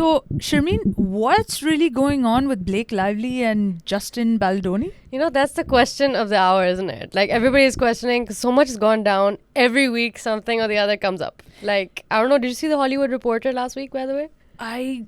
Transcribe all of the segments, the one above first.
So, Sharmeen, what's really going on with Blake Lively and Justin Baldoni? That's the question of the hour, isn't it? Like, everybody's questioning because so much has gone down. Every week, something or the other comes up. Like, I don't know. Did you see The Hollywood Reporter last week, by the way? I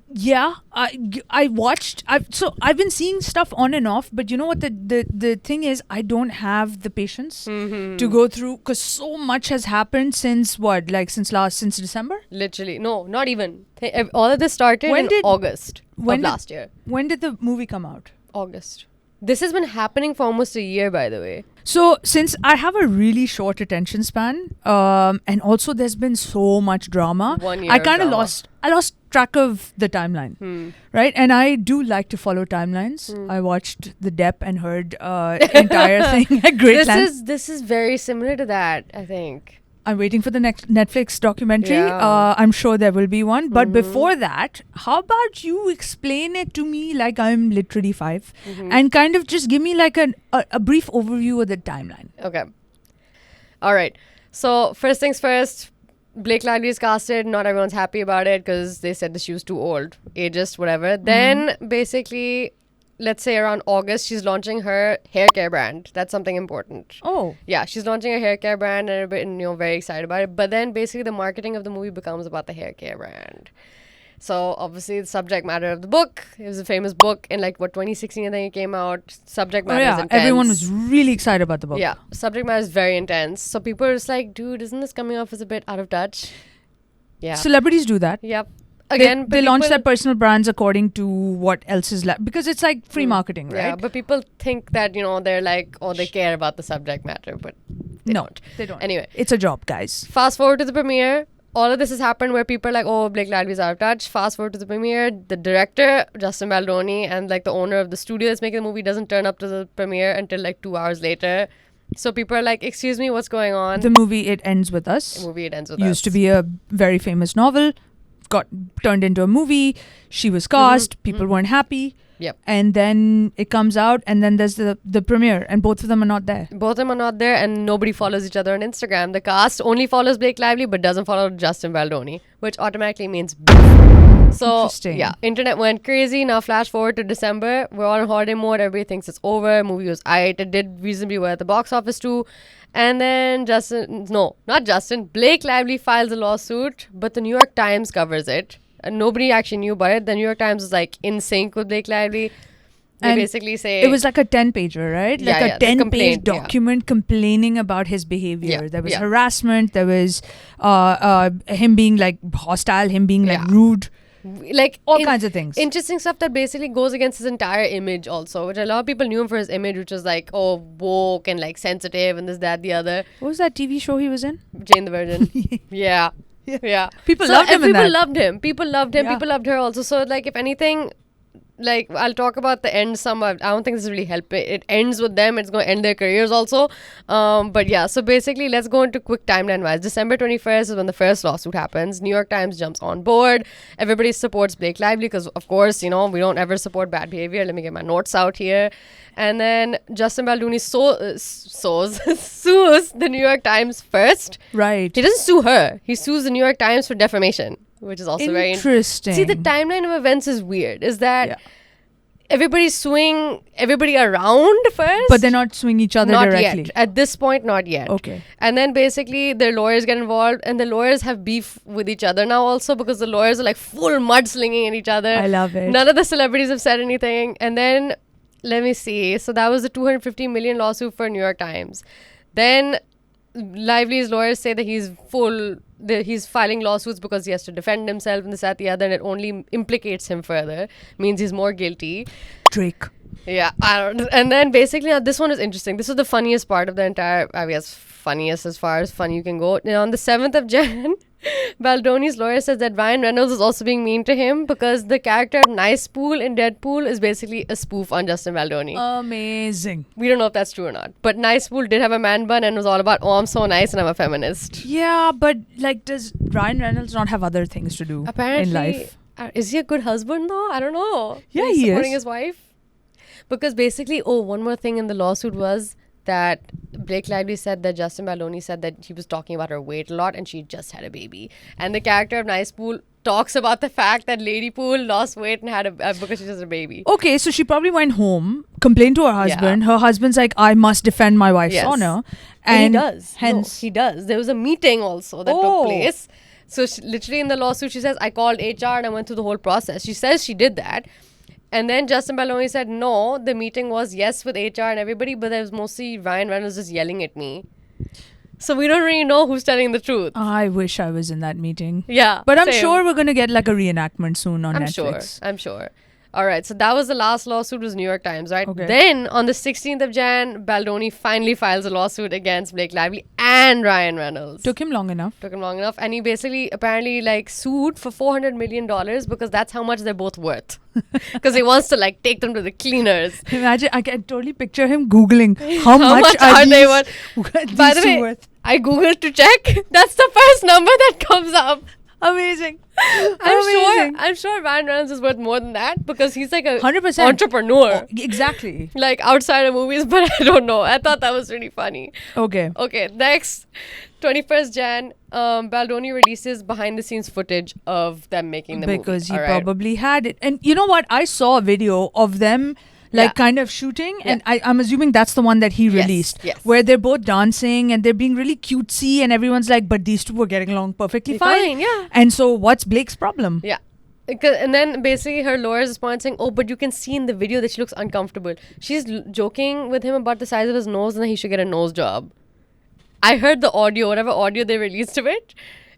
watched. I've been seeing stuff on and off, but you know what the thing is, I don't have the patience to go through because so much has happened since since December. Literally, no, not even. All of this started in August of last year. When did the movie come out? August. This has been happening for almost a year, by the way. So, since I have a really short attention span, and also there's been so much drama, 1 year I kind of drama. lost track of the timeline, right? And I do like to follow timelines. I watched the Depp and heard entire thing at great length. This is very similar to that, I think. I'm waiting for the next Netflix documentary. Yeah. I'm sure there will be one. But before that, how about you explain it to me like I'm literally 5 and kind of just give me like a brief overview of the timeline. Okay. All right. So, first things first, Blake Lively is casted. Not everyone's happy about it because they said that she was too old, ageist, whatever. Then, basically, let's say around August, she's launching her hair care brand. That's something important. Oh. Yeah, she's launching a hair care brand and very excited about it. But then basically the marketing of the movie becomes about the hair care brand. So obviously the subject matter of the book, it was a famous book in 2016 I think it came out. Subject matter is intense. Everyone was really excited about the book. Yeah, subject matter is very intense. So people are just like, dude, isn't this coming off as a bit out of touch? Yeah. Celebrities do that. Yep. Again, they launch their personal brands according to what else is left because it's like free marketing, right? Yeah, but people think that they're like, oh, they care about the subject matter, but they don't. They don't. Anyway, it's a job, guys. Fast forward to the premiere. All of this has happened where people are like, oh, Blake Lively's out of touch. Fast forward to the premiere. The director, Justin Baldoni, and the owner of the studio that's making the movie doesn't turn up to the premiere until 2 hours later. So people are like, excuse me, what's going on? The movie It Ends With Us. Used to be a very famous novel. Got turned into a movie. She was cast. People weren't happy. Yep. And then it comes out, and then there's the premiere, and both of them are not there. Both of them are not there, and nobody follows each other on Instagram. The cast only follows Blake Lively, but doesn't follow Justin Baldoni, which automatically means beef. So, yeah, internet went crazy. Now, flash forward to December. We're all in holiday mode. Everybody thinks it's over. Movie was aight. It did reasonably well at the box office, too. And then Blake Lively files a lawsuit, but the New York Times covers it. And nobody actually knew about it. The New York Times was in sync with Blake Lively. They basically say... It was like a 10-pager, right? Yeah, a 10-page document complaining about his behavior. Yeah, there was harassment. There was him being hostile, him being rude. All kinds of things. Interesting stuff that basically goes against his entire image also, which a lot of people knew him for his image, which was woke and sensitive and this, that, the other. What was that TV show he was in? Jane the Virgin. Yeah. Yeah. People loved him in that. People loved him. People loved him. Yeah. People loved her also. So, if anything, I'll talk about the end some. I don't think this is really helping. It ends with them. It's going to end their careers also. But yeah, so basically, let's go into quick timeline-wise. December 21st is when the first lawsuit happens. New York Times jumps on board. Everybody supports Blake Lively because, of course, we don't ever support bad behavior. Let me get my notes out here. And then Justin Baldoni sues the New York Times first. Right. He doesn't sue her. He sues the New York Times for defamation, which is also very interesting. See, the timeline of events is weird. Is that everybody's suing everybody around first, but they're not suing each other not directly. Yet. At this point, not yet. Okay. And then basically their lawyers get involved, and the lawyers have beef with each other now also because the lawyers are full mudslinging at each other. I love it. None of the celebrities have said anything, and then let me see. So that was the $250 million lawsuit for New York Times. Then Lively's lawyers say that he's filing lawsuits because he has to defend himself and this, that, the other, and it only implicates him further. Means he's more guilty. Drake. Yeah, and then basically now this one is interesting. This was the funniest part of the entire, I guess, funniest as far as funny you can go. On the 7th of Jan, Baldoni's lawyer says that Ryan Reynolds is also being mean to him because the character of Nice Pool in Deadpool is basically a spoof on Justin Baldoni. Amazing. We don't know if that's true or not. But Nice Pool did have a man bun and was all about, oh, I'm so nice and I'm a feminist. Yeah, but does Ryan Reynolds not have other things to do in life? Is he a good husband though? I don't know. Yeah, he is. Supporting his wife? Because basically, one more thing in the lawsuit was that Blake Lively said that Justin Baldoni said that he was talking about her weight a lot and she just had a baby. And the character of Nice Pool talks about the fact that Lady Pool lost weight and had because she just had a baby. Okay, so she probably went home, complained to her husband. Her husband's like, I must defend my wife's honor. And he does. Hence. No, he does. There was a meeting also that took place. So literally in the lawsuit, she says, I called HR and I went through the whole process. She says she did that. And then Justin Baldoni said, no, the meeting was yes with HR and everybody, but there was mostly Ryan Reynolds just yelling at me. So we don't really know who's telling the truth. I wish I was in that meeting. Yeah. But I'm sure we're going to get like a reenactment soon on Netflix. I'm sure. All right. So that was the last lawsuit, was New York Times, right? Okay. Then on the 16th of Jan, Baldoni finally files a lawsuit against Blake Lively and Ryan Reynolds. Took him long enough. And he basically apparently like sued for $400 million because that's how much they're both worth. Because he wants to like take them to the cleaners. Imagine, I can totally picture him Googling how much are they worth. By the way, I Googled to check. That's the first number that comes up. Amazing. I'm sure Ryan Reynolds is worth more than that because he's like a 100% entrepreneur. Oh, exactly. Like outside of movies, but I don't know. I thought that was really funny. Okay. Next, 21st Jan, Baldoni releases behind the scenes footage of them making the movie. Because he probably had it. And you know what? I saw a video of them kind of shooting, and I'm assuming that's the one that he released, where they're both dancing and they're being really cutesy, and everyone's like, but these two were getting along perfectly fine. Yeah. And so what's Blake's problem? Yeah. And then basically her lawyers respond saying, oh, but you can see in the video that she looks uncomfortable. She's joking with him about the size of his nose and that he should get a nose job. I heard the audio, whatever audio they released of it,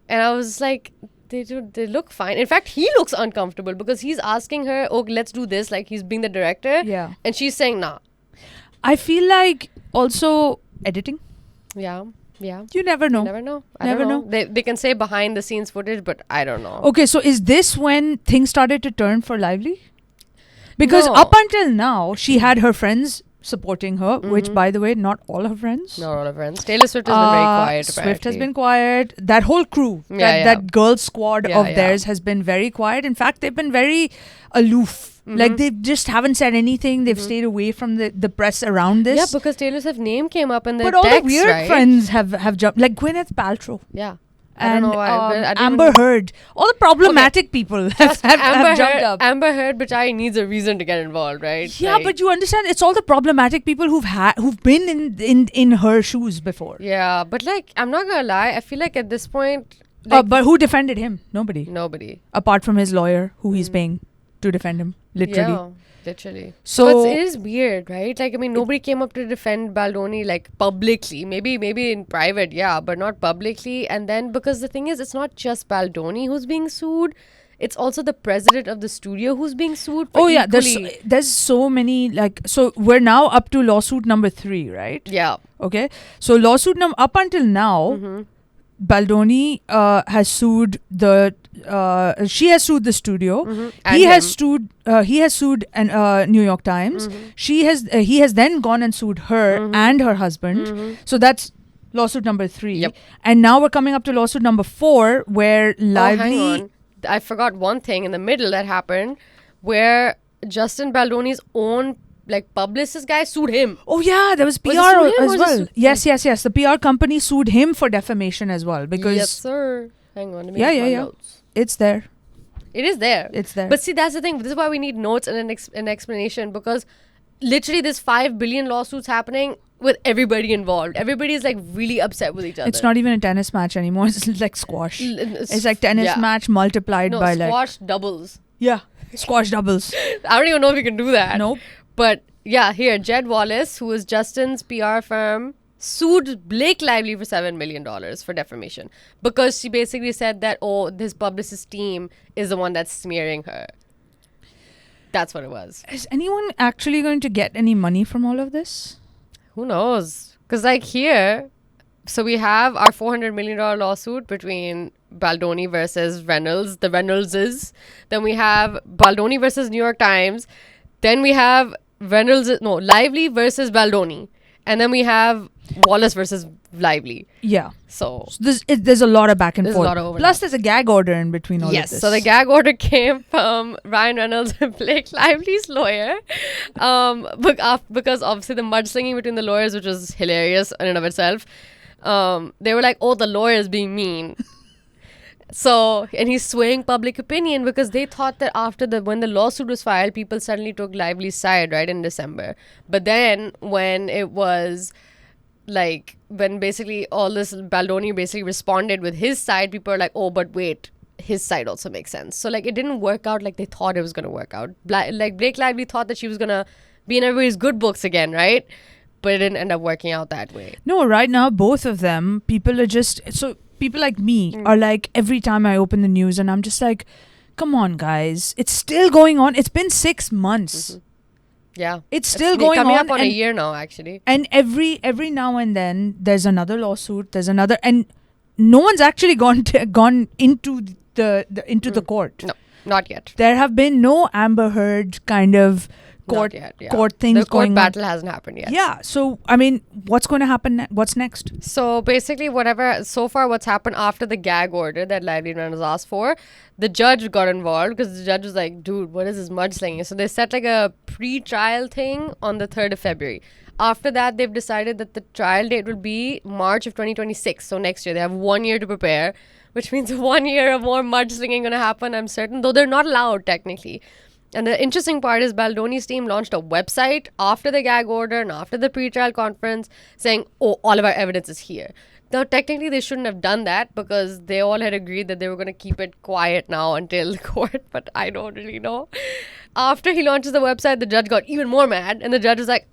and I was like, they look fine. In fact, he looks uncomfortable because he's asking her, oh, let's do this, like he's being the director. Yeah. And she's saying, nah. I feel like also editing. Yeah. You never know. I don't know. They can say behind the scenes footage, but I don't know. Okay, so is this when things started to turn for Lively? Because up until now, she had her friends supporting her, which, by the way, not all her friends. Not all her friends. Taylor Swift has been very quiet. Swift has been quiet. That whole crew, that girl squad of theirs has been very quiet. In fact, they've been very aloof. Like, they just haven't said anything. They've stayed away from the press around this. Yeah, because Taylor Swift's name came up in the But text, all the weird friends have jumped. Like Gwyneth Paltrow. Yeah. And Amber Heard. All the problematic people have jumped up. Amber Heard, Bichari needs a reason to get involved, right? Yeah, but you understand, it's all the problematic people who've been in her shoes before. Yeah, but like, I'm not gonna lie, I feel like at this point... Like, but who defended him? Nobody. Apart from his lawyer, who he's paying to defend him, literally. Yeah. Literally. So it is weird, right? Like, I mean, nobody came up to defend Baldoni like publicly. Maybe in private, but not publicly. And then because the thing is, it's not just Baldoni who's being sued. It's also the president of the studio who's being sued. There's so many, like, so we're now up to lawsuit number 3, right? Yeah. Okay. So lawsuit up until now, Baldoni has sued she has sued the studio. He has sued New York Times. He has then gone and sued her and her husband. So that's lawsuit number 3. Yep. And now we're coming up to lawsuit number 4, where Lively... hang on. I forgot one thing in the middle that happened, where Justin Baldoni's own publicist guy sued him. Oh yeah, there was PR as well. Yes. The PR company sued him for defamation as well because... Yes, sir. Hang on. Let me notes. It's there. It is there. It's there. But see, that's the thing. This is why we need notes and an explanation, because literally there's 5 billion lawsuits happening with everybody involved. Everybody is really upset with each other. It's not even a tennis match anymore. It's like squash. It's like tennis match multiplied by squash doubles. Yeah, squash doubles. I don't even know if we can do that. Nope. But yeah, here, Jed Wallace, who is Justin's PR firm, sued Blake Lively for $7 million for defamation because she basically said that, this publicist team is the one that's smearing her. That's what it was. Is anyone actually going to get any money from all of this? Who knows? Because here, so we have our $400 million lawsuit between Baldoni versus Reynolds, the Reynoldses. Then we have Baldoni versus New York Times. Then we have Lively versus Baldoni. And then we have Wallace versus Lively. Yeah. So There's a lot of back and There's a forth. lot of overlap. Plus, there's a gag order in between all of yes, this. so the gag order came from Ryan Reynolds and Blake Lively's lawyer, because obviously the mudslinging between the lawyers, which was hilarious in and of itself. They were like, "Oh, the lawyer is being mean." So, and he's swaying public opinion because they thought that when the lawsuit was filed, people suddenly took Lively's side, right, in December. But then when it was when basically all this, Baldoni basically responded with his side, people are like, oh, but wait, his side also makes sense. So it didn't work out like they thought it was going to work out. Blake Lively thought that she was going to be in everybody's good books again, right? But it didn't end up working out that way. No, right now, both of them, people are just... So people like me are like, every time I open the news and I'm just like, come on, guys. It's still going on. It's been 6 months. Mm-hmm. Yeah. It's still going on. Coming up on a year now, actually. And every now and then, there's another lawsuit. There's another... And no one's actually gone into the court. No, not yet. There have been no Amber Heard kind of court things going on. The court battle hasn't happened yet. Yeah. So, I mean, what's going to happen? What's next? So, basically, what's happened after the gag order that Lively and Reynolds asked for, the judge got involved because the judge was like, dude, what is this mudslinging? So, they set a pre-trial thing on the 3rd of February. After that, they've decided that the trial date will be March of 2026. So, next year. They have 1 year to prepare, which means 1 year of more mudslinging going to happen, I'm certain, though they're not allowed technically. And the interesting part is Baldoni's team launched a website after the gag order and after the pre-trial conference saying, oh, all of our evidence is here. Now, technically, they shouldn't have done that because they all had agreed that they were going to keep it quiet now until the court, but I don't really know. After he launches the website, the judge got even more mad and the judge was like,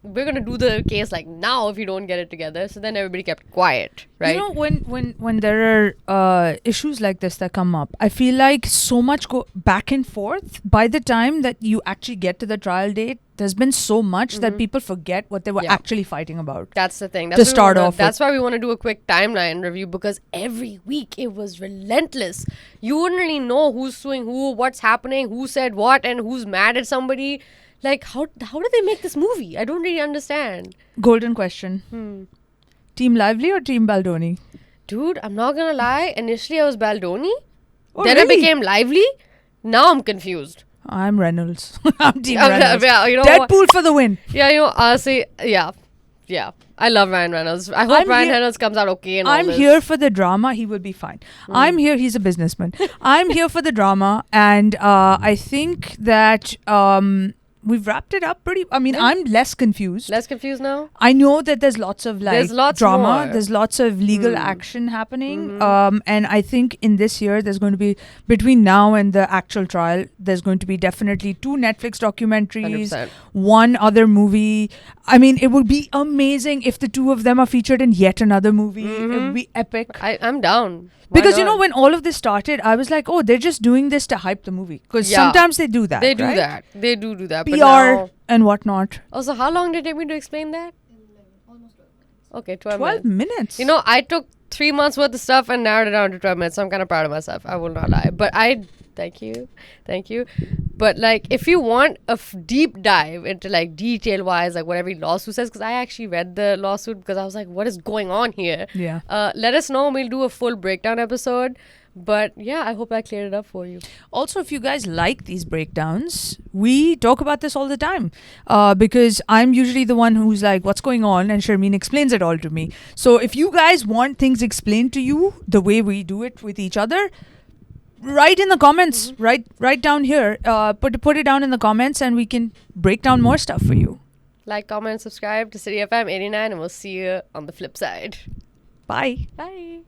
we're going to do the case now if you don't get it together. So then everybody kept quiet, right? You know, when there are issues like this that come up, I feel like so much go back and forth. By the time that you actually get to the trial date, there's been so much that people forget what they were actually fighting about. That's the thing. That's why we want to do a quick timeline review because every week it was relentless. You wouldn't really know who's suing who, what's happening, who said what, and who's mad at somebody. How did they make this movie? I don't really understand. Golden question. Team Lively or Team Baldoni? Dude, I'm not gonna lie. Initially, I was Baldoni. Oh, then really? I became Lively. Now I'm confused. I'm Reynolds. I'm Team Reynolds. Yeah, Deadpool for the win. Yeah, honestly, yeah. I love Ryan Reynolds. I hope Ryan Reynolds comes out okay. I'm here for the drama. He will be fine. I'm here. He's a businessman. I'm here for the drama, and I think that we've wrapped it up pretty. I mean, I'm less confused. Less confused now? I know that there's lots of drama. More. There's lots of legal action happening. And I think in this year, there's going to be, between now and the actual trial, there's going to be definitely 2 Netflix documentaries, 100%. 1 other movie. I mean, it would be amazing if the 2 of them are featured in yet another movie. It would be epic. I'm down. Because, when all of this started, I was like, oh, they're just doing this to hype the movie. Because sometimes they do that. They do right? that. They do that. PR and whatnot. Also, how long did it take me to explain that? Almost 12 minutes. Okay, 12 minutes. I took 3 months worth of stuff and narrowed it down to 12 minutes. So I'm kind of proud of myself. I will not lie. But thank you. But if you want a deep dive into detail wise, what every lawsuit says, because I actually read the lawsuit because I was like, what is going on here? Yeah. Let us know. We'll do a full breakdown episode. But yeah, I hope I cleared it up for you. Also, if you guys like these breakdowns, we talk about this all the time because I'm usually the one who's like, what's going on? And Sharmeen explains it all to me. So if you guys want things explained to you the way we do it with each other, write in the comments, right down here. Put it down in the comments and we can break down more stuff for you. Like, comment, subscribe to City FM 89 and we'll see you on the flip side. Bye. Bye.